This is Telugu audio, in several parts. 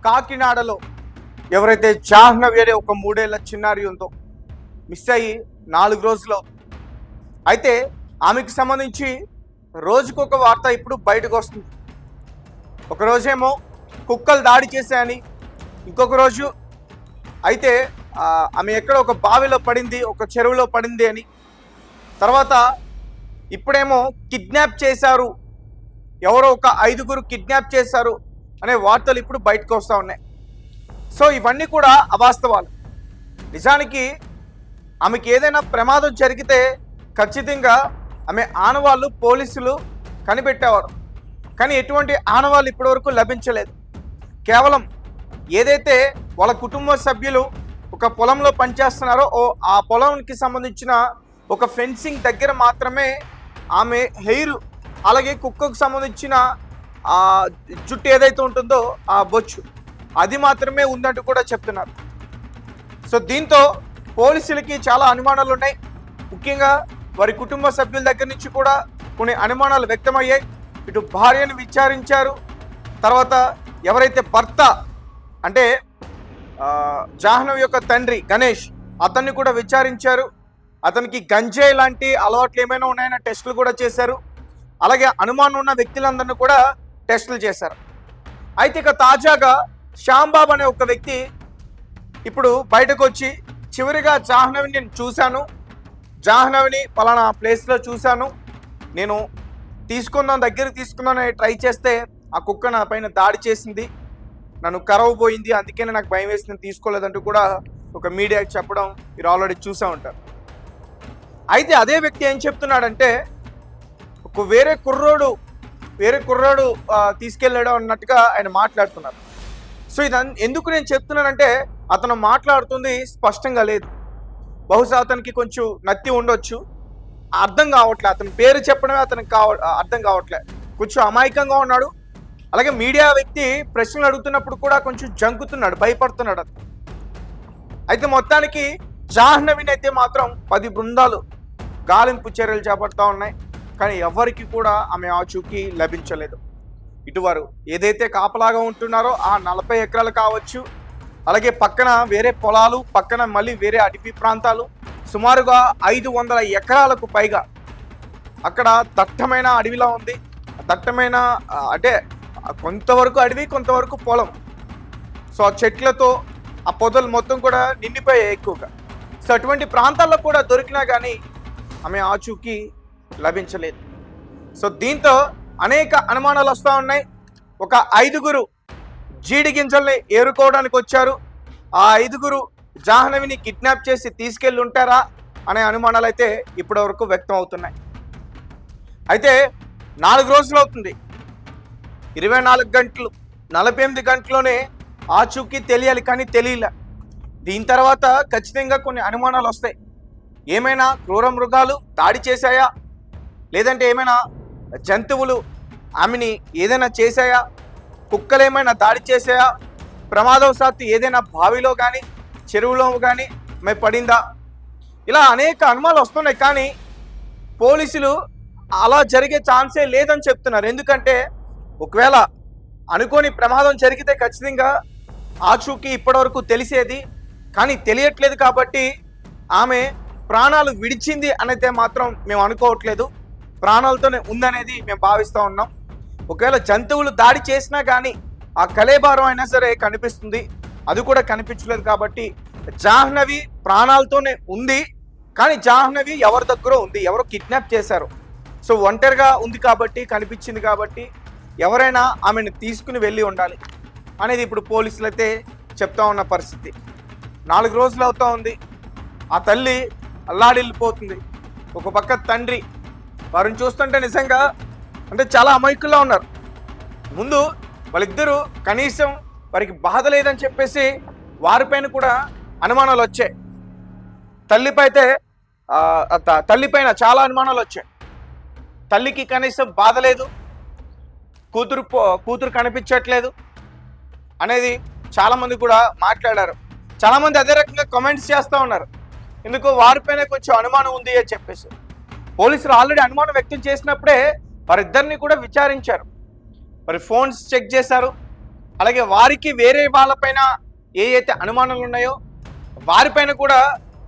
కాకినాడలో ఎవరైతే జాహ్నవి అనే ఒక 3 ఏళ్ల చిన్నారి ఉందో మిస్ అయ్యి 4 రోజులు. అయితే ఆమెకి సంబంధించి రోజుకొక వార్త ఇప్పుడు బయటకు వస్తుంది. ఒకరోజేమో కుక్కలు దాడి చేశాయని, ఇంకొక రోజు అయితే ఆమె ఎక్కడో ఒక బావిలో పడింది, ఒక చెరువులో పడింది అని, తర్వాత ఇప్పుడేమో కిడ్నాప్ చేశారు, ఎవరో ఒక 5గురు కిడ్నాప్ చేశారు అనే వార్తలు ఇప్పుడు బయటకు వస్తూ ఉన్నాయి. సో ఇవన్నీ కూడా అవాస్తవాలు. నిజానికి ఆమెకి ఏదైనా ప్రమాదం జరిగితే ఖచ్చితంగా ఆమె ఆనవాళ్ళు పోలీసులు కనిపెట్టేవారు. కానీ ఎటువంటి ఆనవాళ్ళు ఇప్పటివరకు లభించలేదు. కేవలం ఏదైతే వాళ్ళ కుటుంబ సభ్యులు ఒక పొలంలో పనిచేస్తున్నారో ఆ పొలంకి సంబంధించిన ఒక ఫెన్సింగ్ దగ్గర మాత్రమే ఆమె హెయిర్, అలాగే కుక్కకు సంబంధించిన ఆ జుట్టు ఏదైతే ఉంటుందో ఆ బొచ్చు, అది మాత్రమే ఉందంటూ కూడా చెప్తున్నారు. సో దీంతో పోలీసులకి చాలా అనుమానాలు ఉన్నాయి. ముఖ్యంగా వారి కుటుంబ సభ్యుల దగ్గర నుంచి కూడా కొన్ని అనుమానాలు వ్యక్తమయ్యాయి. ఇటు భార్యను విచారించారు, తర్వాత ఎవరైతే భర్త అంటే జాహ్నవి యొక్క తండ్రి గణేష్, అతన్ని కూడా విచారించారు. అతనికి గంజాయి లాంటి అలవాట్లు ఏమైనా ఉన్నాయన్న టెస్టులు కూడా చేశారు. అలాగే అనుమానం ఉన్న వ్యక్తులందరినీ కూడా టెస్టులు చేశారు. అయితే ఇక తాజాగా శ్యాంబాబు అనే ఒక వ్యక్తి ఇప్పుడు బయటకు వచ్చి చివరిగా జాహ్నవిని నేను చూశాను, జాహ్నవిని పలానా ప్లేస్లో చూశాను, నేను దగ్గరికి తీసుకుందాం ట్రై చేస్తే ఆ కుక్క నా పైన దాడి చేసింది, నన్ను కరవబోయింది, అందుకనే నాకు భయం వేసి నేను తీసుకోలేదంటూ కూడా ఒక మీడియాకి చెప్పడం మీరు ఆల్రెడీ చూసా ఉంటారు. అయితే అదే వ్యక్తి ఏం చెప్తున్నాడంటే ఒక వేరే కుర్రోడు తీసుకెళ్ళాడు అన్నట్టుగా ఆయన మాట్లాడుతున్నారు. సో ఇది ఎందుకు నేను చెప్తున్నానంటే అతను మాట్లాడుతుంది స్పష్టంగా లేదు. బహుశా అతనికి కొంచెం నత్తి ఉండొచ్చు, అర్థం కావట్లే. అతని పేరు చెప్పడమే అతనికి అర్థం కావట్లే, కొంచెం అమాయకంగా ఉన్నాడు. అలాగే మీడియా వ్యక్తి ప్రశ్నలు అడుగుతున్నప్పుడు కూడా కొంచెం జంకుతున్నాడు, భయపడుతున్నాడు అతను. అయితే మొత్తానికి జాహ్నవిని అయితే మాత్రం 10 బృందాలు గాలింపు చర్యలు చేపడతా ఉన్నాయి. కానీ ఎవరికి కూడా ఆమె ఆచూకీ లభించలేదు. ఇటువారు ఏదైతే కాపలాగా ఉంటున్నారో ఆ 40 ఎకరాలు కావచ్చు, అలాగే పక్కన వేరే పొలాలు, పక్కన మళ్ళీ వేరే అటవీ ప్రాంతాలు, సుమారుగా 500 ఎకరాలకు పైగా అక్కడ దట్టమైన అడవిలా ఉంది. దట్టమైన అంటే కొంతవరకు అడవి, కొంతవరకు పొలం. సో ఆ చెట్లతో ఆ పొదలు మొత్తం కూడా నిండిపోయాయి ఎక్కువగా. సో అటువంటి ప్రాంతాల్లో కూడా దొరికినా కానీ ఆమె ఆచూకీ లభించలేదు. సో దీంతో అనేక అనుమానాలు వస్తూ ఉన్నాయి. ఒక 5గురు జీడి గింజల్ని ఏరుకోవడానికి వచ్చారు. ఆ 5గురు జాహ్నవిని కిడ్నాప్ చేసి తీసుకెళ్ళి ఉంటారా అనే అనుమానాలు అయితే ఇప్పటి వరకు వ్యక్తం అవుతున్నాయి. అయితే 4 రోజులు అవుతుంది, 24 గంటలు, 48 గంటల్లోనే ఆచూకీ తెలియాలి, కానీ తెలియలే. దీని తర్వాత ఖచ్చితంగా కొన్ని అనుమానాలు వస్తాయి. ఏమైనా క్రూర మృగాలు దాడి చేశాయా, లేదంటే ఏమైనా జంతువులు ఆమెని ఏదైనా చేశాయా, కుక్కలు ఏమైనా దాడి చేశాయా, ప్రమాదవశాత్తు ఏదైనా బావిలో కానీ చెరువులో కానీ పడిందా, ఇలా అనేక అనుమానాలు వస్తున్నాయి. కానీ పోలీసులు అలా జరిగే ఛాన్సే లేదని చెప్తున్నారు. ఎందుకంటే ఒకవేళ అనుకోని ప్రమాదం జరిగితే ఖచ్చితంగా ఆచూకీ ఇప్పటివరకు తెలిసేది, కానీ తెలియట్లేదు. కాబట్టి ఆమె ప్రాణాలు విడిచింది అనేది మాత్రం మేము అనుకోవట్లేదు, ప్రాణాలతోనే ఉందనేది మేము భావిస్తూ ఉన్నాం. ఒకవేళ జంతువులు దాడి చేసినా కానీ ఆ కలేబారం అయినా సరే కనిపిస్తుంది, అది కూడా కనిపించలేదు. కాబట్టి జాహ్నవి ప్రాణాలతోనే ఉంది, కానీ జాహ్నవి ఎవరి దగ్గర ఉంది, ఎవరో కిడ్నాప్ చేశారు. సో ఒంటరిగా ఉంది కాబట్టి, కనిపించింది కాబట్టి ఎవరైనా ఆమెను తీసుకుని వెళ్ళి ఉండాలి అనేది ఇప్పుడు పోలీసులు అయితే చెప్తా ఉన్న పరిస్థితి. 4 రోజులు అవుతూ ఉంది. ఆ తల్లి అల్లాడిల్లిపోతుంది. ఒక పక్క తండ్రి, వారిని చూస్తుంటే నిజంగా అంటే చాలా అమాయకుల్లో ఉన్నారు. ముందు వాళ్ళిద్దరూ కనీసం వారికి బాధ లేదని చెప్పేసి వారిపైన కూడా అనుమానాలు వచ్చాయి. తల్లిపైన చాలా అనుమానాలు వచ్చాయి. తల్లికి కనీసం బాధ లేదు, కూతురు కనిపించట్లేదు అనేది చాలామంది కూడా మాట్లాడారు. చాలామంది అదే రకంగా కామెంట్స్ చేస్తూ ఉన్నారు, ఎందుకో వారిపైన కొంచెం అనుమానం ఉంది అని చెప్పేసి. పోలీసులు ఆల్రెడీ అనుమానం వ్యక్తం చేసినప్పుడే వారిద్దరిని కూడా విచారించారు. మరి ఫోన్స్ చెక్ చేశారు, అలాగే వారికి వేరే వాళ్ళపైన ఏ అయితే అనుమానాలు ఉన్నాయో వారిపైన కూడా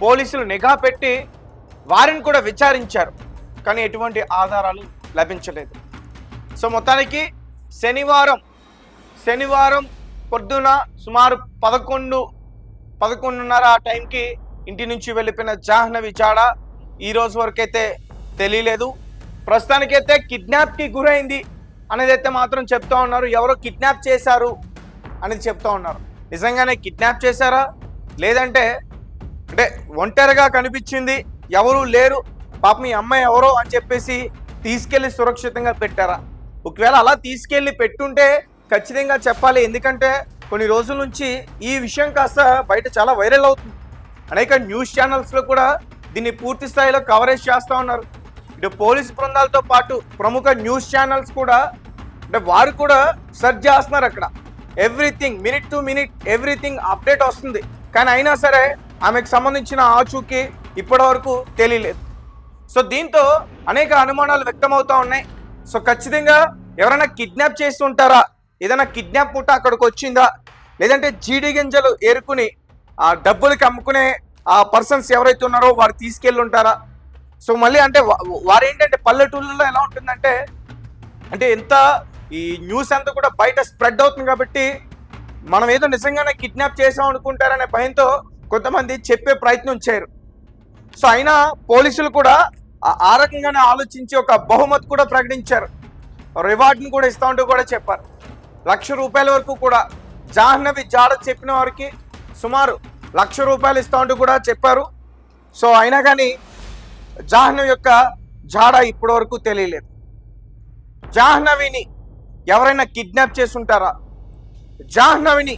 పోలీసులు నిఘా పెట్టి వారిని కూడా విచారించారు. కానీ ఎటువంటి ఆధారాలు లభించలేదు. సో మొత్తానికి శనివారం పొద్దున సుమారు 11:30 ఆ టైంకి ఇంటి నుంచి వెళ్ళిపోయిన జాహ్నవి జాడ ఈ రోజు వరకు అయితే తెలియలేదు. ప్రస్తుతానికైతే కిడ్నాప్కి గురైంది అనేది అయితే మాత్రం చెప్తా ఉన్నారు. ఎవరో కిడ్నాప్ చేశారు అనేది చెప్తా ఉన్నారు. నిజంగానే కిడ్నాప్ చేశారా, లేదంటే అంటే ఒంటరిగా కనిపించింది, ఎవరు లేరు, పాపం మీ అమ్మాయి ఎవరో అని చెప్పేసి తీసుకెళ్లి సురక్షితంగా పెట్టారా? ఒకవేళ అలా తీసుకెళ్లి పెట్టుంటే ఖచ్చితంగా చెప్పాలి. ఎందుకంటే కొన్ని రోజుల నుంచి ఈ విషయం కాస్త బయట చాలా వైరల్ అవుతుంది. అనేక న్యూస్ ఛానల్స్లో కూడా దీన్ని పూర్తి స్థాయిలో కవరేజ్ చేస్తూ ఉన్నారు. ఇటు పోలీసు బృందాలతో పాటు ప్రముఖ న్యూస్ ఛానల్స్ కూడా అంటే వారు కూడా సెర్చ్ చేస్తున్నారు. అక్కడ everything minute to minute everything update వస్తుంది. కానీ అయినా సరే ఆమెకు సంబంధించిన ఆచూకీ ఇప్పటి వరకు తెలియలేదు. సో దీంతో అనేక అనుమానాలు వ్యక్తమవుతూ ఉన్నాయి. సో ఖచ్చితంగా ఎవరైనా కిడ్నాప్ చేసి ఉంటారా, ఏదైనా కిడ్నాప్ ముఠ అక్కడికి వచ్చిందా, లేదంటే జీడి గింజలు ఏరుకుని ఆ డబ్బులకి అమ్ముకునే ఆ పర్సన్స్ ఎవరైతే ఉన్నారో వారు తీసుకెళ్ళి ఉంటారా? సో మళ్ళీ అంటే వారు ఏంటంటే పల్లెటూళ్ళలో ఎలా ఉంటుందంటే అంటే ఎంత ఈ న్యూస్ అంతా కూడా బయట స్ప్రెడ్ అవుతుంది కాబట్టి మనం ఏదో నిజంగానే కిడ్నాప్ చేసాం అనుకుంటారనే భయంతో కొంతమంది చెప్పే ప్రయత్నం చేయరు. సో అయినా పోలీసులు కూడా ఆ రకంగానే ఆలోచించి ఒక బహుమతి కూడా ప్రకటించారు, రివార్డ్ని కూడా ఇస్తామంటూ కూడా చెప్పారు. ₹1,00,000 వరకు కూడా జాహ్నవి జాడ చెప్పిన వారికి సుమారు ₹1,00,000 ఇస్తామంటూ కూడా చెప్పారు. సో అయినా కానీ జాహ్నవి యొక్క జాడ ఇప్పటి వరకు తెలియలేదు. జాహ్నవిని ఎవరైనా కిడ్నాప్ చేసుంటారా? జాహ్నవిని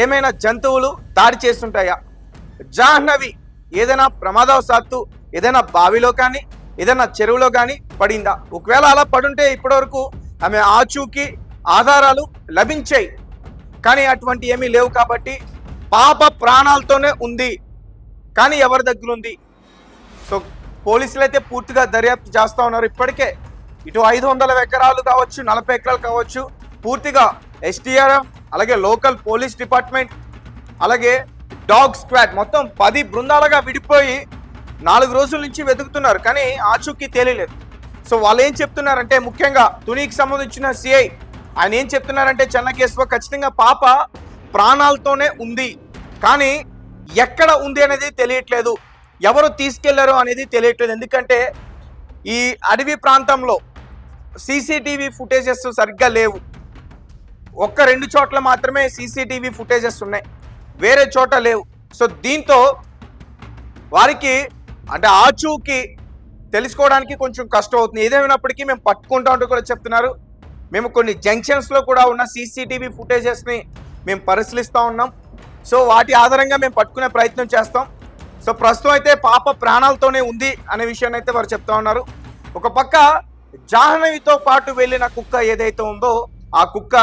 ఏమైనా జంతువులు దాడి చేస్తుంటాయా? జాహ్నవి ఏదైనా ప్రమాదవశాత్తు ఏదైనా బావిలో కానీ ఏదైనా చెరువులో కానీ పడిందా? ఒకవేళ అలా పడుంటే ఇప్పటివరకు ఆమె ఆచూకీ ఆధారాలు లభించాయి. కానీ అటువంటి ఏమీ లేవు కాబట్టి పాప ప్రాణాలతోనే ఉంది, కానీ ఎవరి దగ్గర ఉంది? సో పోలీసులు అయితే పూర్తిగా దర్యాప్తు చేస్తూ ఉన్నారు. ఇప్పటికే ఇటు 500 ఎకరాలు కావచ్చు, 40 ఎకరాలు కావచ్చు, పూర్తిగా SDRF అలాగే లోకల్ పోలీస్ డిపార్ట్మెంట్ అలాగే డాగ్ స్క్వాడ్ మొత్తం 10 బృందాలుగా విడిపోయి 4 రోజుల నుంచి వెతుకుతున్నారు. కానీ ఆచూకీ తెలియలేదు. సో వాళ్ళు ఏం చెప్తున్నారంటే ముఖ్యంగా తునికి సంబంధించిన సిఐ ఆయన ఏం చెప్తున్నారంటే చెన్నకేశ్వర ఖచ్చితంగా పాప ప్రాణాలతోనే ఉంది, కానీ ఎక్కడ ఉంది అనేది తెలియట్లేదు, ఎవరు తీసుకెళ్లారు అనేది తెలియట్లేదు. ఎందుకంటే ఈ అడవి ప్రాంతంలో CCTV ఫుటేజెస్ సరిగ్గా లేవు. 1-2 చోట్ల మాత్రమే CCTV ఫుటేజెస్ ఉన్నాయి, వేరే చోట లేవు. సో దీంతో వారికి అంటే ఆచూకీ తెలుసుకోవడానికి కొంచెం కష్టం అవుతుంది. ఏదేమైనప్పటికీ మేము పట్టుకుంటా అంటూ కూడా చెప్తున్నారు. మేము కొన్ని జంక్షన్స్లో కూడా ఉన్న CCTV ఫుటేజెస్ని మేము పరిశీలిస్తూ ఉన్నాం. సో వాటి ఆధారంగా మేము పట్టుకునే ప్రయత్నం చేస్తాం. సో ప్రస్తుతం అయితే పాప ప్రాణాలతోనే ఉంది అనే విషయాన్ని అయితే వారు చెప్తా ఉన్నారు. ఒక పక్క జాహ్నవితో పాటు వెళ్ళిన కుక్క ఏదైతే ఉందో ఆ కుక్క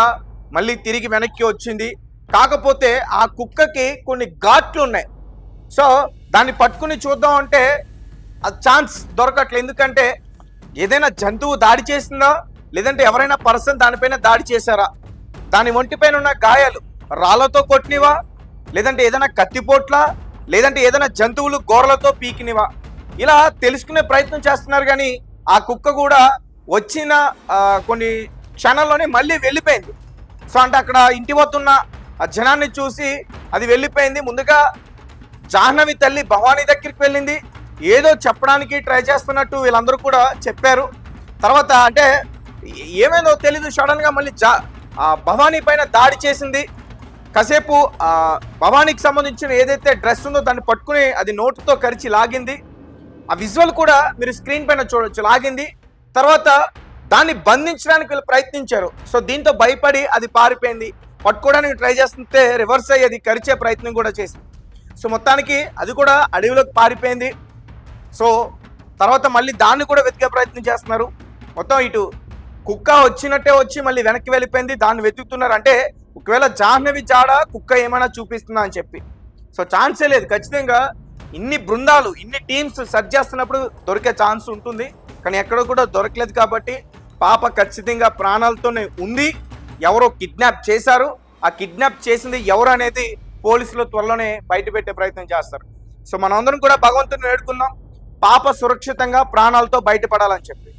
మళ్ళీ తిరిగి వెనక్కి వచ్చింది. కాకపోతే ఆ కుక్కకి కొన్ని ఘాట్లు ఉన్నాయి. సో దాన్ని పట్టుకుని చూద్దాం అంటే ఆ ఛాన్స్ దొరకట్లేదు. ఎందుకంటే ఏదైనా జంతువు దాడి చేసిందా, లేదంటే ఎవరైనా పర్సన్ దానిపైన దాడి చేశారా, దాని ఒంటిపైన ఉన్న గాయాలు రాళ్లతో కొట్టినవా, లేదంటే ఏదైనా కత్తిపోట్లా, లేదంటే ఏదైనా జంతువులు గోరలతో పీకినివా, ఇలా తెలుసుకునే ప్రయత్నం చేస్తున్నారు. కానీ ఆ కుక్క కూడా వచ్చిన కొన్ని క్షణాల్లోనే మళ్ళీ వెళ్ళిపోయింది. సో అంటే అక్కడ ఇంటి వద్దున్న ఆ జనాన్ని చూసి అది వెళ్ళిపోయింది. ముందుగా జాహ్నవి తల్లి భవానీ దగ్గరికి వెళ్ళింది, ఏదో చెప్పడానికి ట్రై చేస్తున్నట్టు వీళ్ళందరూ కూడా చెప్పారు. తర్వాత అంటే ఏమైందో తెలీదు, సడన్గా మళ్ళీ భవానీ పైన దాడి చేసింది. కాసేపు భవానీకి సంబంధించిన ఏదైతే డ్రెస్ ఉందో దాన్ని పట్టుకుని అది నోటుతో కరిచి లాగింది. ఆ విజువల్ కూడా మీరు స్క్రీన్ పైన చూడొచ్చు, లాగింది. తర్వాత దాన్ని బంధించడానికి వీళ్ళు ప్రయత్నించారు. సో దీంతో భయపడి అది పారిపోయింది. పట్టుకోవడానికి ట్రై చేస్తుంటే రివర్స్ అయ్యి అది కరిచే ప్రయత్నం కూడా చేసింది. సో మొత్తానికి అది కూడా అడవిలోకి పారిపోయింది. సో తర్వాత మళ్ళీ దాన్ని కూడా వెతికే ప్రయత్నం చేస్తున్నారు. మొత్తం ఇటు కుక్క వచ్చినట్టే వచ్చి మళ్ళీ వెనక్కి వెళ్ళిపోయింది, దాన్ని వెతుకుతున్నారు. అంటే ఒకవేళ జాహ్నవి జాడ కుక్క ఏమైనా చూపిస్తుందా అని చెప్పి. సో ఛాన్సే లేదు. ఖచ్చితంగా ఇన్ని బృందాలు ఇన్ని టీమ్స్ సెర్చ్ చేస్తున్నప్పుడు దొరికే ఛాన్స్ ఉంటుంది, కానీ ఎక్కడ కూడా దొరకలేదు. కాబట్టి పాప ఖచ్చితంగా ప్రాణాలతోనే ఉంది, ఎవరో కిడ్నాప్ చేశారు. ఆ కిడ్నాప్ చేసింది ఎవరు అనేది పోలీసులు త్వరలోనే బయట పెట్టే ప్రయత్నం చేస్తారు. సో మనందరం కూడా భగవంతుని వేడుకుందాం, పాప సురక్షితంగా ప్రాణాలతో బయటపడాలని చెప్పి.